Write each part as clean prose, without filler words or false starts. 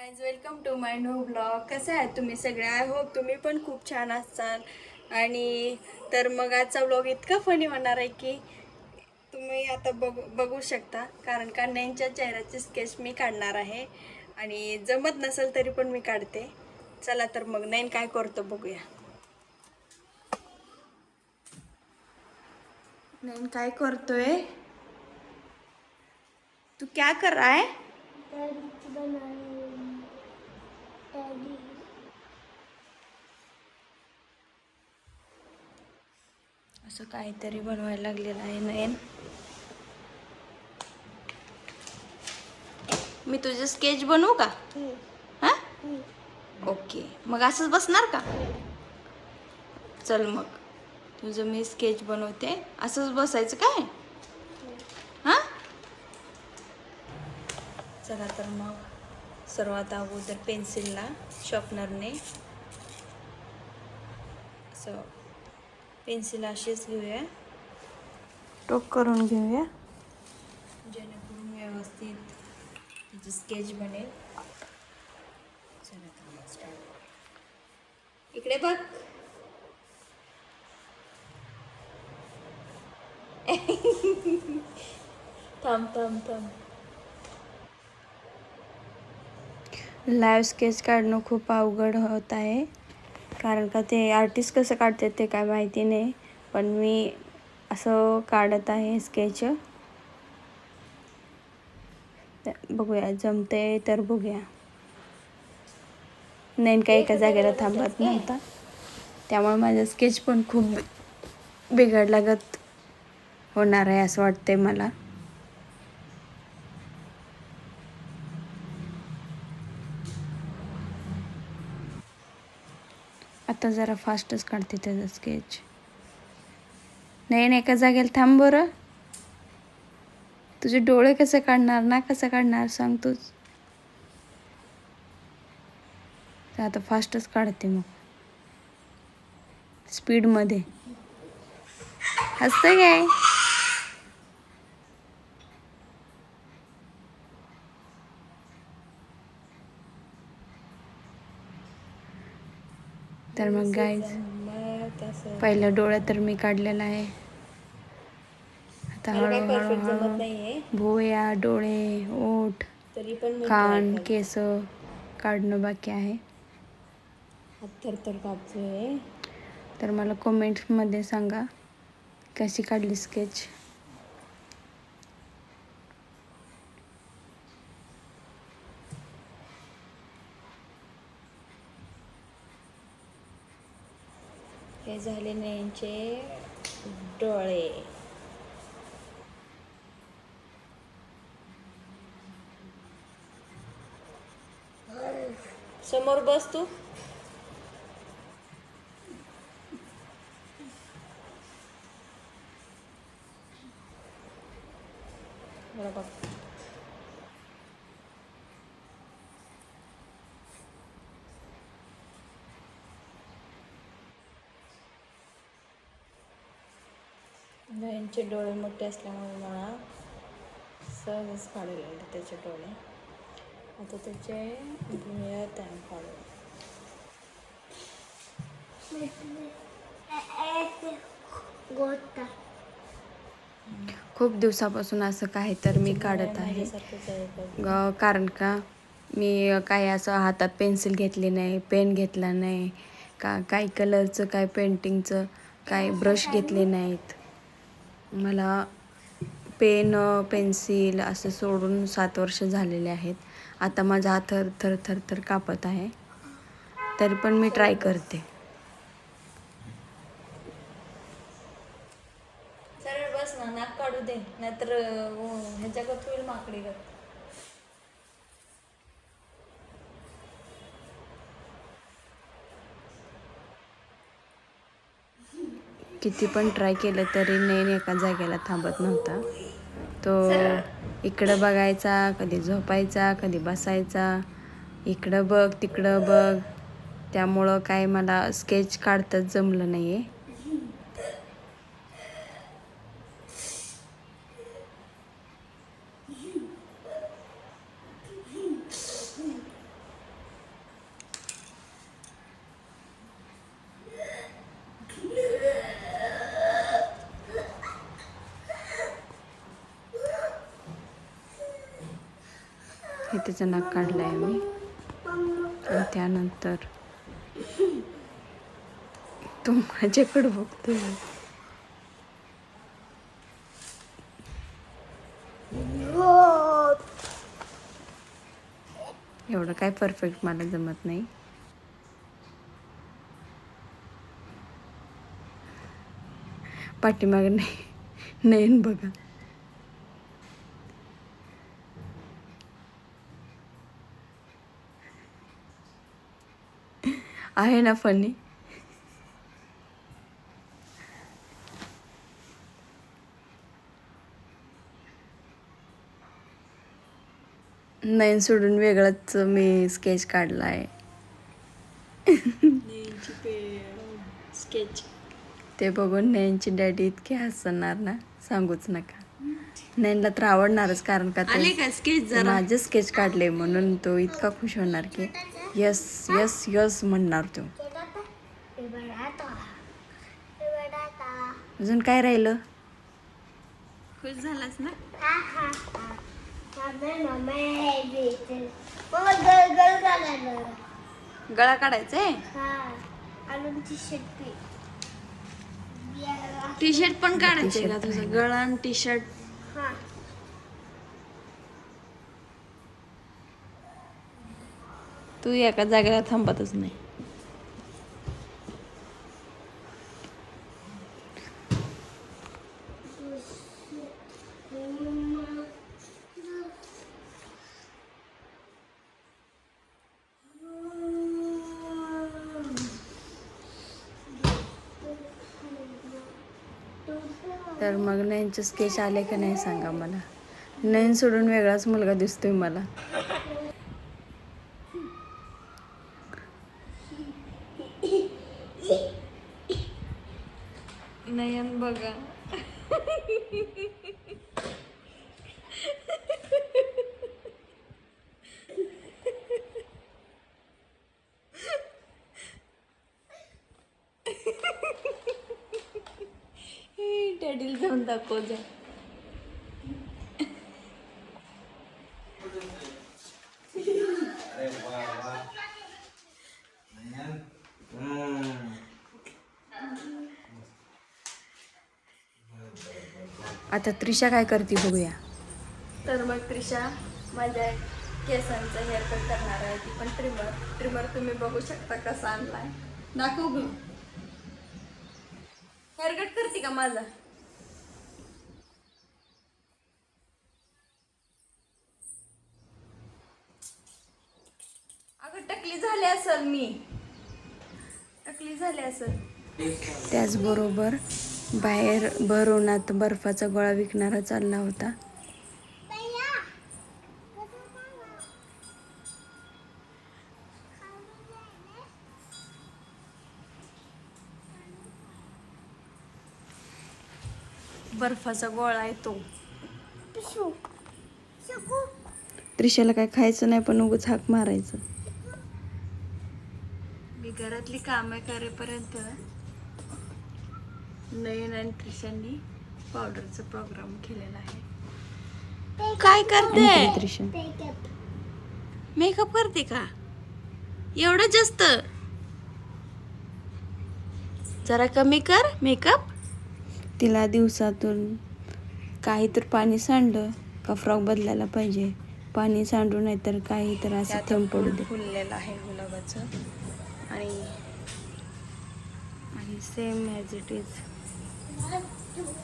Guys welcome to my new blog. कसे आहेत तुम्ही सगळे? आय होप तुम्ही पण खूप छान असाल. आणि तर मग आजचा ब्लॉग इतका फनी होणार आहे की तुम्ही आता बघू शकता, कारण का नैनच्या चेहऱ्याची स्केच मी काढणार आहे आणि जमत नसेल तरी पण मी काढते. चला तर मग नैन काय करतो बघूया. नैन काय करतोय? तू क्या कर रहा है? असं काहीतरी बनवायला लागलेलं आहे नयन. मी तुझे स्केच बनवू का? हा ओके, मग असंच बसणार का? चल मग तुझं मी स्केच बनवते. असंच बसायचं काय? हा चला तर मग सर्वात अगोदर पेन्सिलला शॉर्पनरने असं पेन्सिल अशीच घेऊया, टोक करून घेऊया जेणेकरून व्यवस्थित त्याची स्केच बनेल. चला तर मग स्टार्ट. इकडे बघ. थांब थांब थांब. लाईव्ह स्केच काढणं खूप अवघड होत आहे, कारण का ते आर्टिस्ट कसं काढतात ते काय माहिती नाही, पण मी असं काढत आहे स्केच. बघूया जमते तर बघूया. नैन काही एका जागेला थांबत नव्हता, त्यामुळे माझं स्केच पण खूप बिघडल्यागत होणार आहे असं वाटतंय मला. आता जरा फास्टच काढते त्याचं स्केच. नैन एका जागेला थांब बरं. तुझे डोळे कसे काढणार ना, कसं काढणार सांग तूच. तर आता फास्टच काढते मग, स्पीडमध्ये. हसतं काय? तर मग गाईज पहिला डोळा तर मी काढलेला आहे. आता हळूहळू भुवया, डोळे, ओठ, कान, केस काढणं बाकी आहे. हात थरथर कापतोय. तर मला कमेंट्समध्ये सांगा कशी काढली स्केच. हे झाले नैनचे डोळे. समोर बस तू. बघ नैनचे डोळे मोठे असल्यामुळे मला सहजच काढायला लागले त्याचे डोळे. आता त्याचे भुवया त्या काढू. खूप दिवसापासून असं काही तर मी काढत आहे, कारण का मी काही असं हातात पेन्सिल घेतली नाही, पेन घेतला नाही का, काही कलरचं काय पेंटिंगचं काही ब्रश घेतले नाहीत. मला पेन पेन्सिल असं सोडून 7 वर्ष झालेले आहेत. आता माझा हात थर थर थर कापत आहे, तरी पण मी ट्राय करते. सरळ बस ना, नाक काढू दे, नाहीतर ह्याच्यागत होईल माकडीगत. किती पण ट्राय केलं तरी नैन एका जागेला थांबत नव्हता. तो इकडं बघायचा, कधी झोपायचा, कधी बसायचा, इकडं बघ तिकडं बघ. त्यामुळं काय मला स्केच काढताच जमलं नाही आहे. हे त्याचं नाक काढलं आहे मी. आणि त्यानंतर तो माझ्याकडे बघतोय. एवढं काय परफेक्ट मला जमत नाही. पाठीमागे नाही नयन बघा. आहे ना फनी. नयन सोडून वेगळाच मी स्केच काढला आहे. स्केच ते बघून नयनची डॅडी इतके हसणार ना, सांगूच नका. नयनला तर आवडणारच, कारण का ते माझे स्केच काढले म्हणून तो इतका खुश होणार की यस यस यस म्हणणार तो. अजून काय राहिलं? खुश झालास ना? गळा काढायचंय. टी शर्ट पण काढायचंय का तुझं? गळा आणि टी शर्ट. तू एका जागेला थांबतच नाही. तर मग नयनचे स्केच आले का नाही सांगा मला. नयन सोडून वेगळाच मुलगा दिसतोय मला. नयन बघा. डॅडीला जाऊन दाखव जा. आता त्रिशा काय करते बघूया. तर मग त्रिशा माझ्या केसांचं हेअरकट करणार आहे. ती पण ट्रिमर तुम्ही बघू शकता कसा आणलाय. दाखव बघ. हेअरकट करते का माझा? अगं टकली झाली असेल मी. टकली झाली असेल. त्याचबरोबर बाहेर भर उन्हात बर्फाचा गोळा विकणारा चालला होता. बर्फाचा गोळा आहे तो. त्रिशाला काय खायचं नाही, पण उगाच हाक मारायचं. मी घरातली कामे करेपर्यंत नयन आणि त्रिशांनी पावडरचा प्रोग्राम केलेला आहे. काय करते? त्रिशा मेकअप करते का? एवढं जास्त? जरा कमी कर मेकअप. तिला दिवसातून काही तर पाणी सांडलं का फ्रॉक बदलायला पाहिजे. पाणी सांडू नाही तर काही तर असं थंब पडू दे. फुललेलं आहे गुलाबाचं. आणि सेम ॲज इट इज.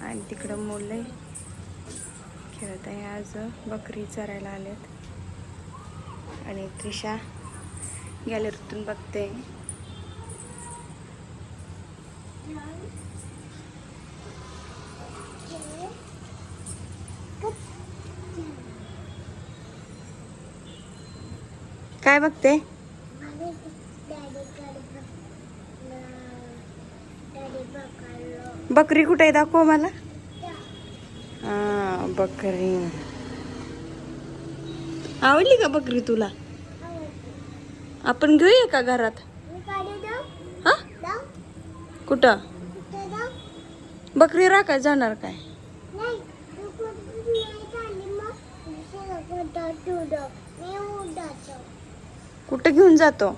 आणि तिकडं मुलं खेळत आहे. आज बकरी चरायला आलेत. आणि त्रिशा गॅलरीतून बघते. काय बघते? बकरी कुठे आहे? दाखव मला. हा, बकरी. आवडली का बकरी तुला? आपण घेऊया का घरात? हा? कुठं? बकरी राखाय जाणार काय? कुठं घेऊन जातो?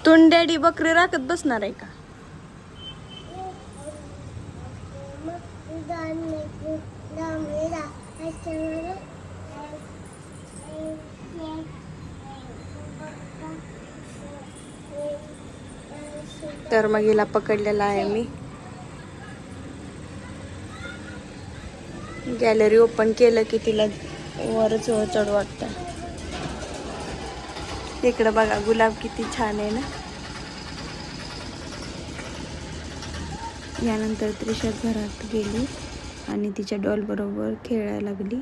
तू डॅडी बकरी राखत बसणार आहे का? तर मग हिला पकडलेला आहे मी. गॅलरी ओपन केलं की तिला वरच चढ वाटतं. इकडं बघा गुलाब किती छान आहे ना. यानंतर त्रिशा घरात गेली आणि तिच्या डॉल बरोबर खेळायला लागली,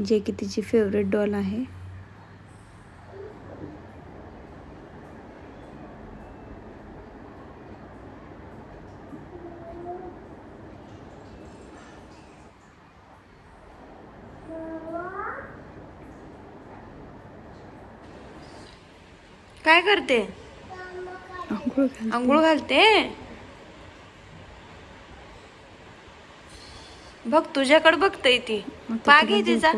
जे की तिची फेवरेट डॉल आहे. काय करते? आंघोळ घालते. बघ तुझ्याकडे बघते ती. पाग आहे तिचा.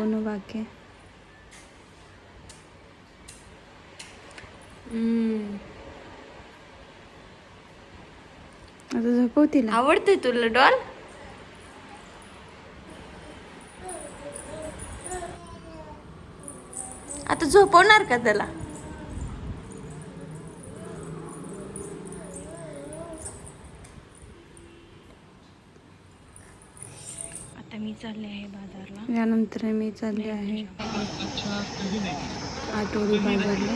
आता झोपव तिला. आवडते तुला डॉल? आता झोपवणार का त्याला? आता मी चालले आहे बाजारला. यानंतर मी चालले आहे आठवडी बाजारला.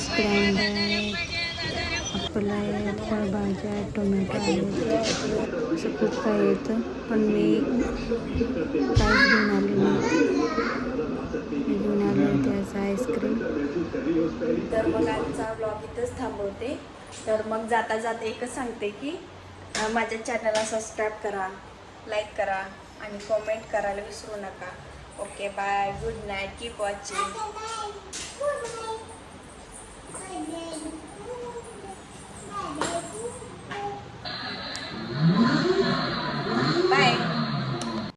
स्टँड आहे, अप्पल आहे, फळभाज्या, टोमॅटो आहेत, असं खूप काही येतं. पण मी काहीच घेऊन आले नव्हते. मी घेऊन आले होते असं आईस्क्रीम. तर मग आजचा ब्लॉग इथंच थांबवते. तर मग जाता जाता एकच सांगते की माझ्या चॅनलला सबस्क्राईब करा, लाईक करा आणि कमेंट करायला विसरू नका. Okay bye, good night, keep watching.